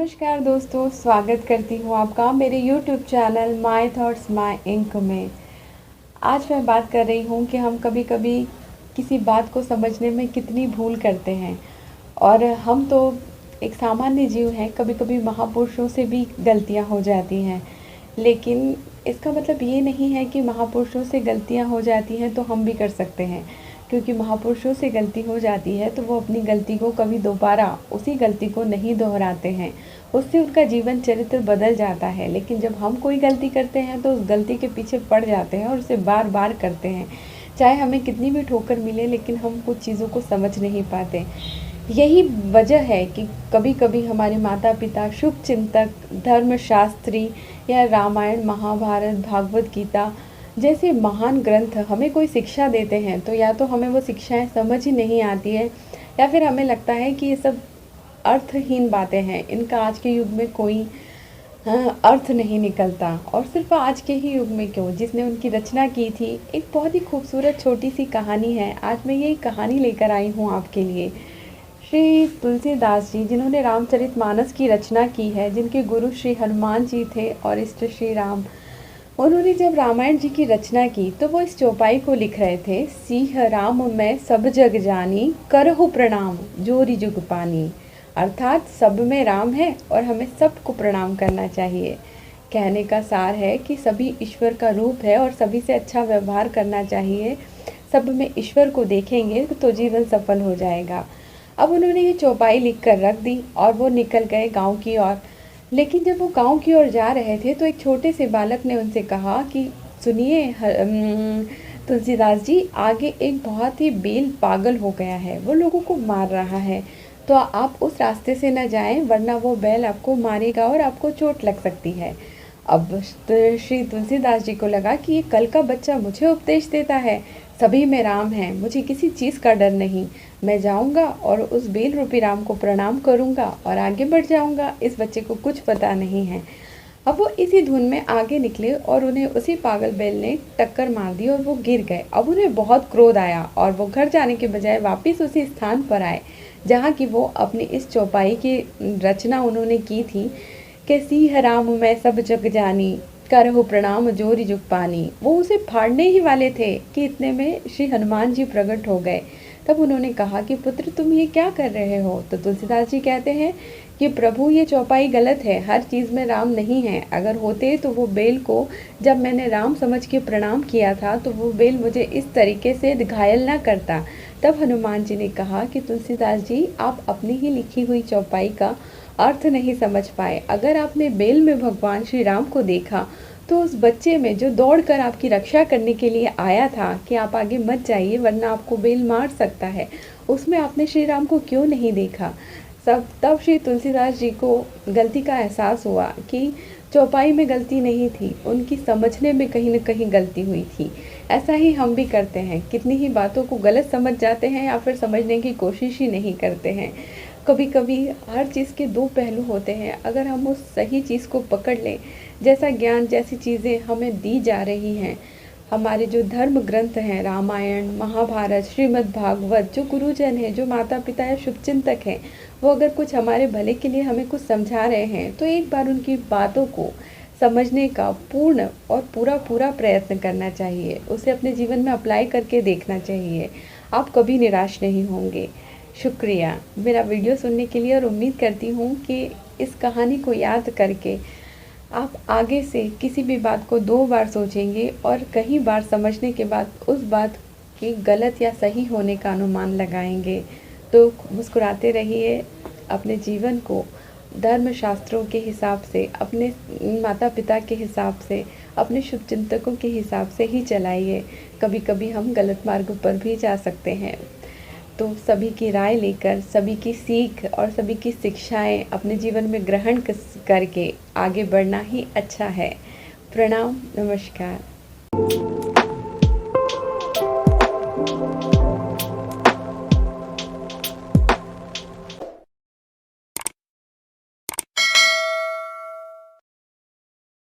नमस्कार दोस्तों, स्वागत करती हूँ आपका मेरे YouTube channel my thoughts my ink में। आज मैं बात कर रही हूँ कि हम कभी-कभी किसी बात को समझने में कितनी भूल करते हैं और हम तो एक सामान्य जीव हैं, कभी-कभी महापुरुषों से भी गलतियाँ हो जाती हैं। लेकिन इसका मतलब ये नहीं है कि महापुरुषों से गलतियाँ हो जाती हैं तो हम भी कर सकते हैं, क्योंकि महापुरुषों से गलती हो जाती है तो वो अपनी गलती को कभी दोबारा उसी गलती को नहीं दोहराते हैं, उससे उनका जीवन चरित्र बदल जाता है। लेकिन जब हम कोई गलती करते हैं तो उस गलती के पीछे पड़ जाते हैं और उसे बार बार करते हैं, चाहे हमें कितनी भी ठोकर मिले, लेकिन हम कुछ चीज़ों को समझ नहीं पाते। यही वजह है कि कभी-कभी हमारे माता-पिता, शुभचिंतक, धर्मशास्त्री या रामायण, महाभारत, भागवत गीता जैसे महान ग्रंथ हमें कोई शिक्षा देते हैं, तो या तो हमें वो शिक्षाएँ समझ ही नहीं आती है या फिर हमें लगता है कि ये सब अर्थहीन बातें हैं, इनका आज के युग में कोई अर्थ नहीं निकलता। और सिर्फ़ आज के ही युग में क्यों, जिसने उनकी रचना की थी, एक बहुत ही खूबसूरत छोटी-सी कहानी है। आज मैं यही कहानी लेकर आई हूँ आपके लिए। श्री तुलसीदास जी, जिन्होंने रामचरितमानस की रचना की है, जिनके गुरु श्री हनुमान जी थे और इष्ट श्री राम, उन्होंने जब रामायण जी की रचना की तो वो इस चौपाई को लिख रहे थे। सीह राम मैं सब जग जानी, करहु प्रणाम जोरी जुग पानी। अर्थात सब में राम है और हमें सबको प्रणाम करना चाहिए। कहने का सार है कि सभी ईश्वर का रूप है और सभी से अच्छा व्यवहार करना चाहिए। सब में ईश्वर को देखेंगे तो जीवन सफल हो जाएगा। अब उन्होंने ये चौपाई लिख कर रख दी और वो निकल गए गांव की ओर। लेकिन जब वो गांव की ओर जा रहे थे तो एक छोटे से बालक ने उनसे कहा कि सुनिए तुलसीदास जी, आगे एक बहुत ही बेल पागल हो गया है, वो लोगों को मार रहा है, तो आप उस रास्ते से न जाएं, वरना वो बैल आपको मारेगा और आपको चोट लग सकती है। अब श्री तुलसीदास जी को लगा कि ये कल का बच्चा मुझे उपदेश देता है, सभी में राम है, मुझे किसी चीज़ का डर नहीं, मैं जाऊंगा और उस बेल रूपी राम को प्रणाम करूंगा और आगे बढ़ जाऊंगा, इस बच्चे को कुछ पता नहीं है। अब वो इसी धुन में आगे निकले और उन्हें उसी पागल बैल ने टक्कर मार दी और वो गिर गए। अब उन्हें बहुत क्रोध आया और वो घर जाने के बजाय वापस उसी स्थान पर आए जहाँ की वो अपनी इस चौपाई की रचना उन्होंने की थी कि सीह राम मैं सब जग जानी, करहु प्रणाम जोरी जुग पानी। वो उसे फाड़ने ही वाले थे कि इतने में श्री हनुमान जी प्रकट हो गए। तब उन्होंने कहा कि पुत्र, तुम ये क्या कर रहे हो? तो तुलसीदास जी कहते हैं कि प्रभु, ये चौपाई गलत है, हर चीज़ में राम नहीं है। अगर होते तो वो बेल को जब मैंने राम समझ के प्रणाम किया था तो वो बेल मुझे इस तरीके से घायल ना करता। तब हनुमान जी ने कहा कि तुलसीदास जी, आप अपनी ही लिखी हुई चौपाई का अर्थ नहीं समझ पाए। अगर आपने बेल में भगवान श्री राम को देखा तो उस बच्चे में जो दौड़कर आपकी रक्षा करने के लिए आया था कि आप आगे मत जाइए वरना आपको बेल मार सकता है, उसमें आपने श्री राम को क्यों नहीं देखा? तब श्री तुलसीदास जी को गलती का एहसास हुआ कि चौपाई में गलती नहीं थी, उनकी समझने में कहीं न कहीं गलती हुई थी। ऐसा ही हम भी करते हैं, कितनी ही बातों को गलत समझ जाते हैं या फिर समझने की कोशिश ही नहीं करते हैं। कभी कभी हर चीज़ के दो पहलू होते हैं। अगर हम उस सही चीज़ को पकड़ लें, जैसा ज्ञान, जैसी चीज़ें हमें दी जा रही हैं, हमारे जो धर्म ग्रंथ हैं, रामायण, महाभारत, श्रीमद् भागवत, जो गुरुजन हैं, जो माता पिता या शुभचिंतक हैं, वो अगर कुछ हमारे भले के लिए हमें कुछ समझा रहे हैं तो एक बार उनकी बातों को समझने का पूर्ण और पूरा प्रयत्न करना चाहिए, उसे अपने जीवन में अप्लाई करके देखना चाहिए। आप कभी निराश नहीं होंगे। शुक्रिया मेरा वीडियो सुनने के लिए और उम्मीद करती हूँ कि इस कहानी को याद करके आप आगे से किसी भी बात को 2 बार सोचेंगे और कई बार समझने के बाद उस बात के गलत या सही होने का अनुमान लगाएंगे। तो मुस्कुराते रहिए, अपने जीवन को धर्म शास्त्रों के हिसाब से, अपने माता पिता के हिसाब से, अपने शुभचिंतकों के हिसाब से ही चलाइए। कभी कभी हम गलत मार्ग पर भी जा सकते हैं। तो सभी की राय लेकर, सभी की सीख और सभी की शिक्षाएं अपने जीवन में ग्रहण करके आगे बढ़ना ही अच्छा है। प्रणाम, नमस्कार।